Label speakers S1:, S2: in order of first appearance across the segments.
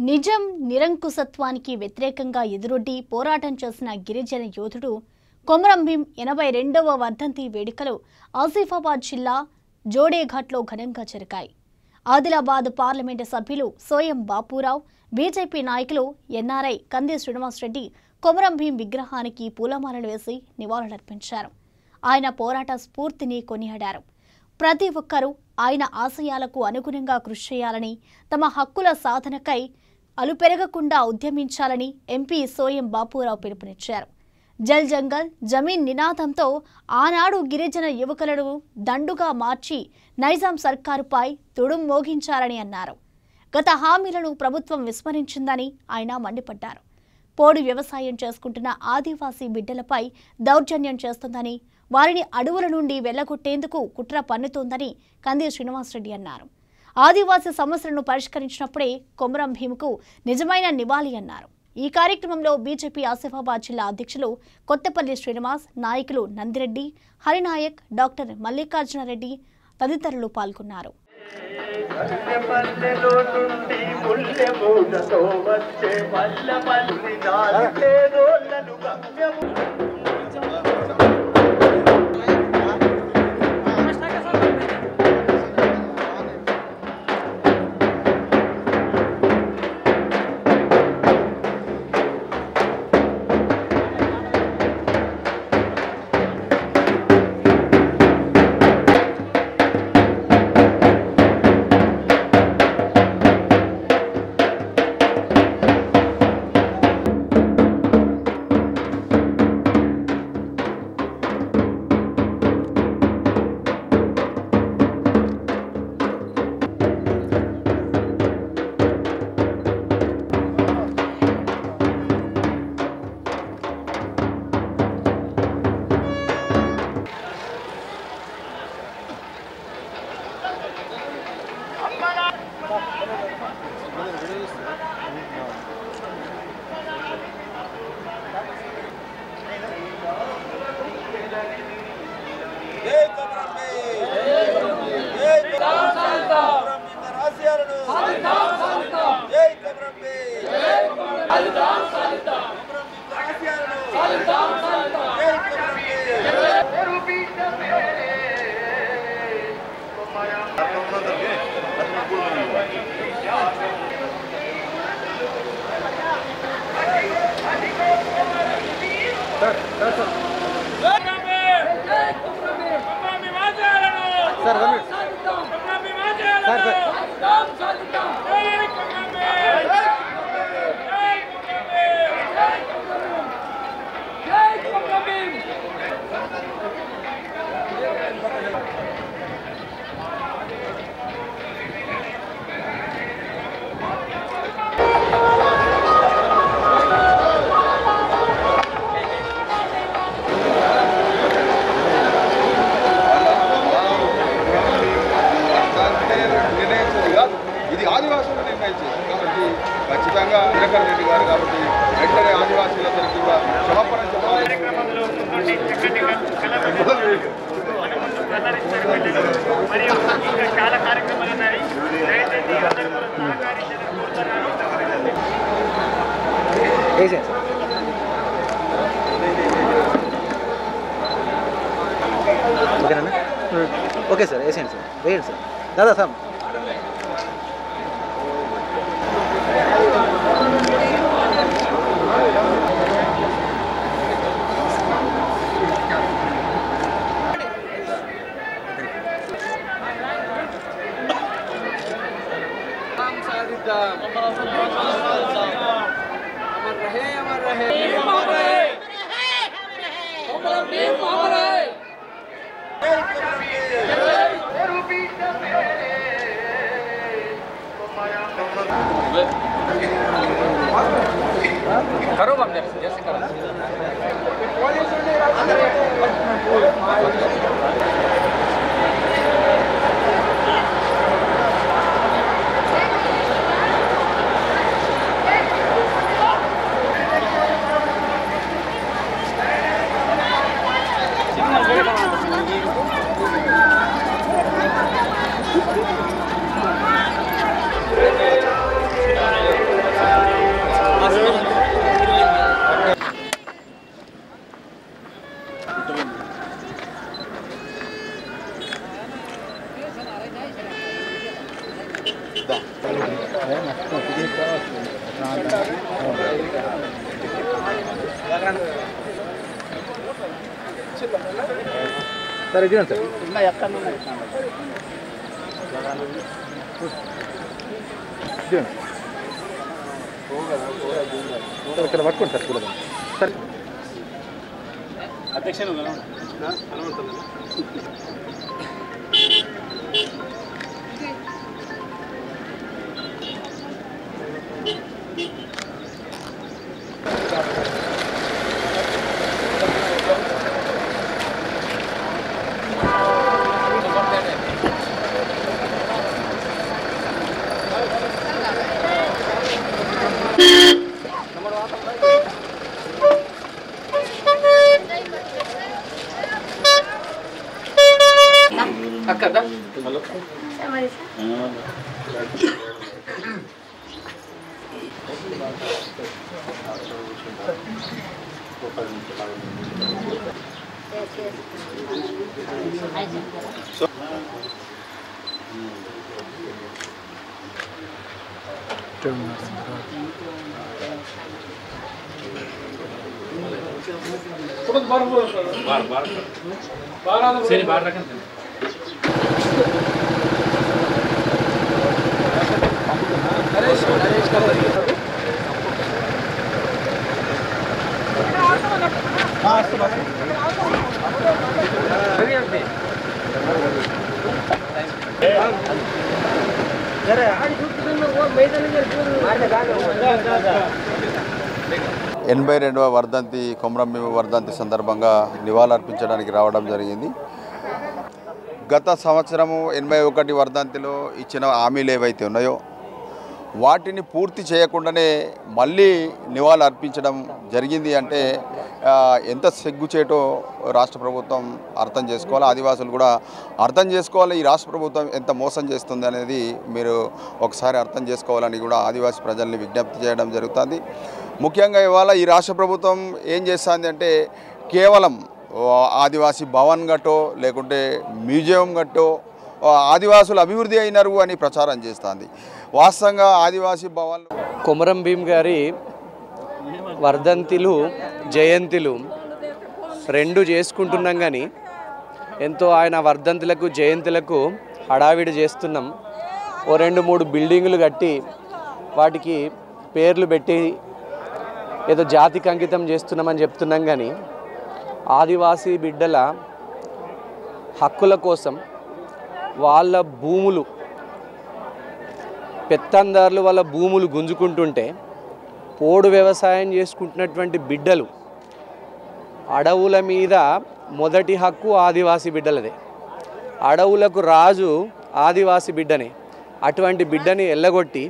S1: నిజం నిరంకుశత్వానికి వ్యతిరేకంగా ఎదురొడ్డి పోరాటం చేసిన గిరిజన యోధుడు కొమరం భీం 82వ వర్ధంతి వేడుకలు ఆసిఫాబాద్ జిల్లా జోడేఘాట్లో ఘనంగా జరిగాయి. ఆదిలాబాద్ పార్లమెంటు సభ్యులు సోయం బాపురావు, బీజేపీ నాయకులు ఎన్ఆర్ఐ కంది శ్రీనివాసరెడ్డి కొమరం భీం విగ్రహానికి పూలమాలలు వేసి నివాళులర్పించారు. ఆయన పోరాట స్ఫూర్తిని కొనియాడారు. ప్రతి ఒక్కరూ ఆయన ఆశయాలకు అనుగుణంగా కృషి చేయాలని, తమ హక్కుల సాధనకై అలుపెరగకుండా ఉద్యమించాలని ఎంపీ సోయం బాపురావు పిలుపునిచ్చారు. జల్ జంగల్ జమీన్ నినాదంతో ఆనాడు గిరిజన యువకులను దండుగా మార్చి నైజాం సర్కారుపై తుడుం మోగించారని అన్నారు. గత హామీలను ప్రభుత్వం విస్మరించిందని ఆయన మండిపడ్డారు. పోడు వ్యవసాయం చేసుకుంటున్న ఆదివాసీ బిడ్డలపై దౌర్జన్యం చేస్తుందని, వారిని అడవుల నుండి వెళ్లగొట్టేందుకు కుట్ర పన్నుతోందని కంది శ్రీనివాసరెడ్డి అన్నారు. ఆదివాసీ సమస్యలను పరిష్కరించినప్పుడే కొమరం భీముకు నిజమైన నివాళి అన్నారు. ఈ కార్యక్రమంలో బీజేపీ ఆసిఫాబాద్ జిల్లా అధ్యక్షులు కొత్తపల్లి శ్రీనివాస్, నాయకులు నందిరెడ్డి, హరినాయక్, డాక్టర్ మల్లికార్జునరెడ్డి తదితరులు పాల్గొన్నారు.
S2: ఇది ఆదివాసులు నిర్ణయించారు కాబట్టి ఖచ్చితంగా దినకర్ రెడ్డి గారు కాబట్టి వెంటనే ఆదివాసీలందరికీ కూడా క్షమాపణ
S3: ఓకే సార్, వేసేయండి సార్, వేయండి సార్. దాదా సార్
S4: करो हमने जैसे करो
S3: సార్ ఇది సార్ ఇక్కడ పట్టుకోండి సార్ కూడదు సార్ అధ్యక్ష
S4: అక్కడ సరే బాగా రకండి
S2: 82వ వర్ధంతి కొమరంభీం వర్ధంతి సందర్భంగా నివాళులర్పించడానికి రావడం జరిగింది. గత సంవత్సరము 81 వర్ధంతిలో ఇచ్చిన హామీలు ఏవైతే ఉన్నాయో వాటిని పూర్తి చేయకుండానే మళ్ళీ నివాళులు అర్పించడం జరిగింది అంటే ఎంత సిగ్గుచేటో రాష్ట్ర ప్రభుత్వం అర్థం చేసుకోవాలి, ఆదివాసులు కూడా అర్థం చేసుకోవాలి. ఈ రాష్ట్ర ప్రభుత్వం ఎంత మోసం చేస్తుంది అనేది మీరు ఒకసారి అర్థం చేసుకోవాలని కూడా ఆదివాసీ ప్రజల్ని విజ్ఞప్తి చేయడం జరుగుతుంది. ముఖ్యంగా ఇవాళ ఈ రాష్ట్ర ప్రభుత్వం ఏం చేస్తుంది అంటే కేవలం ఆదివాసీ భవన్ గట్టో లేకుంటే మ్యూజియం గట్టో ఆదివాసులు అభివృద్ధి అయినారు అని ప్రచారం చేస్తుంది. వాస్తవంగా ఆదివాసీ భవన్
S4: కొమరంభీం గారి వర్ధంతిలు జయంతిలు రెండు చేసుకుంటున్నాం, కానీ ఎంతో ఆయన వర్ధంతులకు జయంతులకు హడావిడి చేస్తున్నాం. ఓ 2-3 బిల్డింగులు కట్టి వాటికి పేర్లు పెట్టి ఏదో జాతికి అంకితం చేస్తున్నామని చెప్తున్నాం, కానీ ఆదివాసీ బిడ్డల హక్కుల కోసం వాళ్ళ భూములు పెత్తందారులు వాళ్ళ భూములు గుంజుకుంటుంటే పోడు వ్యవసాయం చేసుకుంటున్నటువంటి బిడ్డలు అడవుల మీద మొదటి హక్కు ఆదివాసీ బిడ్డలదే. అడవులకు రాజు ఆదివాసీ బిడ్డనే. అటువంటి బిడ్డని ఎల్లగొట్టి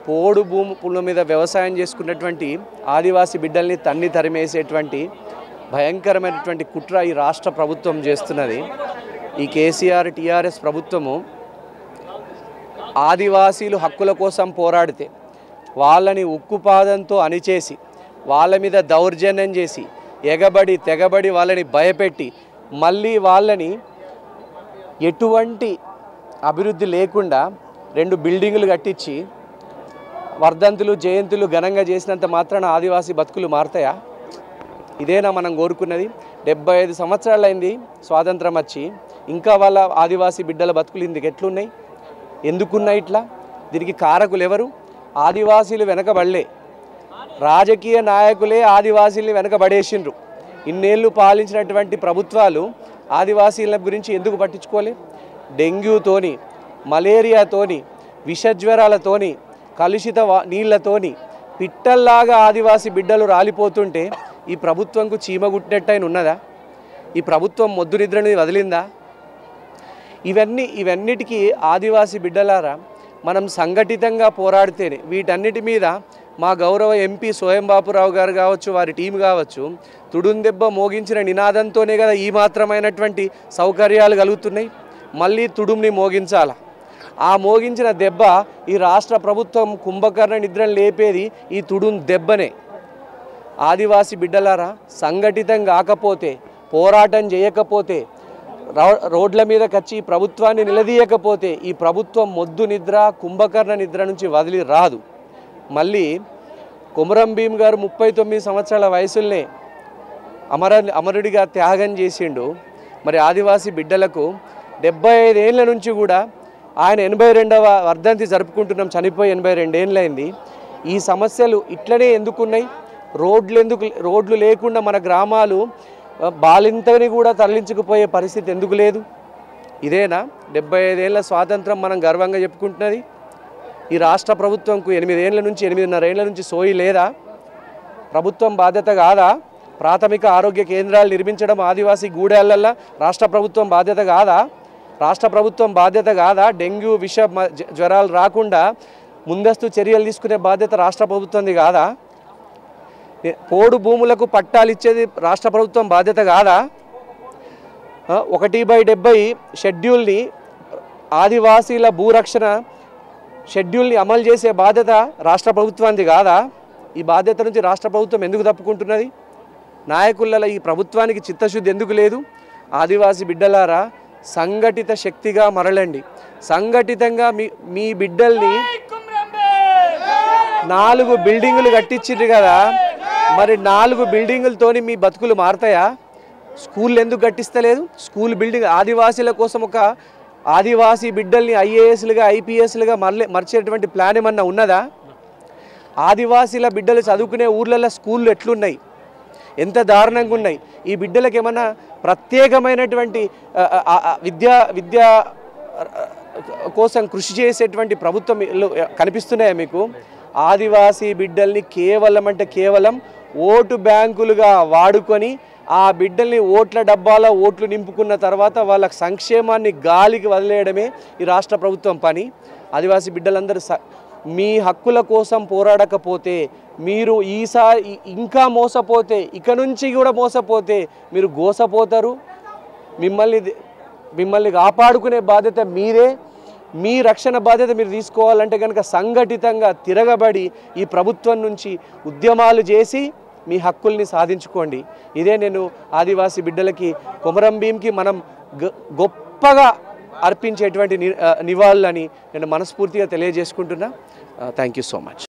S4: పోడు భూముల మీద వ్యవసాయం చేసుకున్నటువంటి ఆదివాసీ బిడ్డల్ని తన్ని తరిమేసేటువంటి భయంకరమైనటువంటి కుట్ర ఈ రాష్ట్ర ప్రభుత్వం చేస్తున్నది. ఈ కేసీఆర్ టీఆర్ఎస్ ప్రభుత్వము ఆదివాసీలు హక్కుల కోసం పోరాడితే వాళ్ళని ఉక్కుపాదంతో అణిచేసి వాళ్ళ మీద దౌర్జన్యం చేసి ఎగబడి తెగబడి వాళ్ళని భయపెట్టి మళ్ళీ వాళ్ళని ఎటువంటి అభివృద్ధి లేకుండా 2 బిల్డింగులు కట్టించి వర్ధంతులు జయంతులు ఘనంగా చేసినంత మాత్రాన ఆదివాసీ బతుకులు మారతాయా? ఇదేనా మనం కోరుకున్నది? 75 సంవత్సరాలు అయింది స్వాతంత్రం వచ్చి, ఇంకా వాళ్ళ ఆదివాసీ బిడ్డల బతుకులు ఇందుకు ఎట్లున్నాయి? ఎందుకున్నాయి ఇట్లా? దీనికి కారకులు ఎవరు? ఆదివాసీలు వెనకబడలే, రాజకీయ నాయకులే ఆదివాసీల్ని వెనకబడేసిండ్రు. ఇన్నేళ్ళు పాలించినటువంటి ప్రభుత్వాలు ఆదివాసీల గురించి ఎందుకు పట్టించుకోలే? డెంగ్యూతోని, మలేరియాతోని, విషజ్వరాలతోని, కలుషిత నీళ్లతోని పిట్టల్లాగా ఆదివాసీ బిడ్డలు రాలిపోతుంటే ఈ ప్రభుత్వంకు చీమగుట్టినట్టయిన ఉన్నదా? ఈ ప్రభుత్వం మొద్దు నిద్రని వదిలిందా? ఇవన్నిటికీ ఆదివాసీ బిడ్డలారా మనం సంఘటితంగా పోరాడితేనే వీటన్నిటి మీద మా గౌరవ ఎంపీ సోయం బాపురావు గారు కావచ్చు, వారి టీం కావచ్చు, తుడుందెబ్బ మోగించిన నినాదంతోనే కదా ఈ మాత్రమైనటువంటి సౌకర్యాలు కలుగుతున్నాయి. మళ్ళీ తుడుంని మోగించాలా? ఆ మోగించిన దెబ్బ ఈ రాష్ట్ర ప్రభుత్వం కుంభకర్ణ నిద్రను లేపేది ఈ తుడుం దెబ్బనే. ఆదివాసీ బిడ్డలారా సంఘటితం కాకపోతే, పోరాటం చేయకపోతే, రోడ్ల మీదకి వచ్చి ప్రభుత్వాన్ని నిలదీయకపోతే ఈ ప్రభుత్వం మొద్దు నిద్ర కుంభకర్ణ నిద్ర నుంచి వదిలి రాదు. మళ్ళీ కొమరం భీమ్ గారు 39 సంవత్సరాల వయసుల్నే అమరుడిగా త్యాగం చేసిండు. మరి ఆదివాసీ బిడ్డలకు 75 ఏళ్ళ నుంచి కూడా ఆయన 82వ వర్ధంతి జరుపుకుంటున్నాం. చనిపోయి 82 ఏళ్ళైంది. ఈ సమస్యలు ఇట్లనే ఎందుకున్నాయి? రోడ్లు లేకుండా మన గ్రామాలు బాలింతని కూడా తరలించుకుపోయే పరిస్థితి ఎందుకు లేదు? ఇదేనా 75 ఏళ్ళ స్వాతంత్రం మనం గర్వంగా చెప్పుకుంటున్నది? ఈ రాష్ట్ర ప్రభుత్వంకు 8 ఏళ్ళ నుంచి 8.5 ఏళ్ళ నుంచి సోయి లేదా? ప్రభుత్వం బాధ్యత కాదా? ప్రాథమిక ఆరోగ్య కేంద్రాలు నిర్మించడం ఆదివాసీ గూడెళ్ళల్లో రాష్ట్ర ప్రభుత్వం బాధ్యత కాదా? రాష్ట్ర ప్రభుత్వం బాధ్యత కాదా? డెంగ్యూ విష జ్వరాలు రాకుండా ముందస్తు చర్యలు తీసుకునే బాధ్యత రాష్ట్ర ప్రభుత్వంది కాదా? పోడు భూములకు పట్టాలు ఇచ్చేది రాష్ట్ర ప్రభుత్వం బాధ్యత కాదా? 1/70 షెడ్యూల్ని ఆదివాసీల భూరక్షణ షెడ్యూల్ని అమలు చేసే బాధ్యత రాష్ట్ర ప్రభుత్వానికి కాదా? ఈ బాధ్యత నుంచి రాష్ట్ర ప్రభుత్వం ఎందుకు తప్పుకుంటున్నది? నాయకులలో ఈ ప్రభుత్వానికి చిత్తశుద్ధి ఎందుకు లేదు? ఆదివాసీ బిడ్డలారా, సంఘటిత శక్తిగా మరలండి. సంఘటితంగా మీ బిడ్డల్ని 4 బిల్డింగులు కట్టించిండ్రు కదా, మరి 4 బిల్డింగులతోని మీ బతుకులు మారతాయా? స్కూళ్ళు ఎందుకు కట్టిస్తలేదు? స్కూల్ బిల్డింగ్ ఆదివాసీల కోసం ఒక ఆదివాసీ బిడ్డల్ని ఐఏఎస్లుగా ఐపీఎస్లుగా మర్చేటువంటి ప్లాన్ ఏమన్నా ఉన్నదా? ఆదివాసీల బిడ్డలు చదువుకునే ఊర్లలో స్కూళ్ళు ఎట్లున్నాయి? ఎంత దారుణంగా ఉన్నాయి? ఈ బిడ్డలకు ఏమన్నా ప్రత్యేకమైనటువంటి విద్యా కోసం కృషి చేసేటువంటి ప్రభుత్వం కనిపిస్తున్నాయా మీకు? ఆదివాసీ బిడ్డల్ని కేవలం ఓటు బ్యాంకులుగా వాడుకొని ఆ బిడ్డల్ని ఓట్ల డబ్బాలో ఓట్లు నింపుకున్న తర్వాత వాళ్ళ సంక్షేమాన్ని గాలికి వదిలేయడమే ఈ రాష్ట్ర ప్రభుత్వం పని. ఆదివాసీ బిడ్డలందరూ మీ హక్కుల కోసం పోరాడకపోతే, మీరు ఈసారి ఇంకా మోసపోతే, ఇక నుంచి కూడా మోసపోతే మీరు గోసపోతారు. మిమ్మల్ని కాపాడుకునే బాధ్యత మీరే. మీ రక్షణ బాధ్యత మీరు తీసుకోవాలంటే కనుక సంఘటితంగా తిరగబడి ఈ ప్రభుత్వం నుంచి ఉద్యమాలు చేసి మీ హక్కుల్ని సాధించుకోండి. ఇదే నేను ఆదివాసీ బిడ్డలకి, కొమరం భీమ్కి మనం గొప్పగా అర్పించేటువంటి నివాళులని నేను మనస్ఫూర్తిగా తెలియజేసుకుంటున్నా. Thank you so much.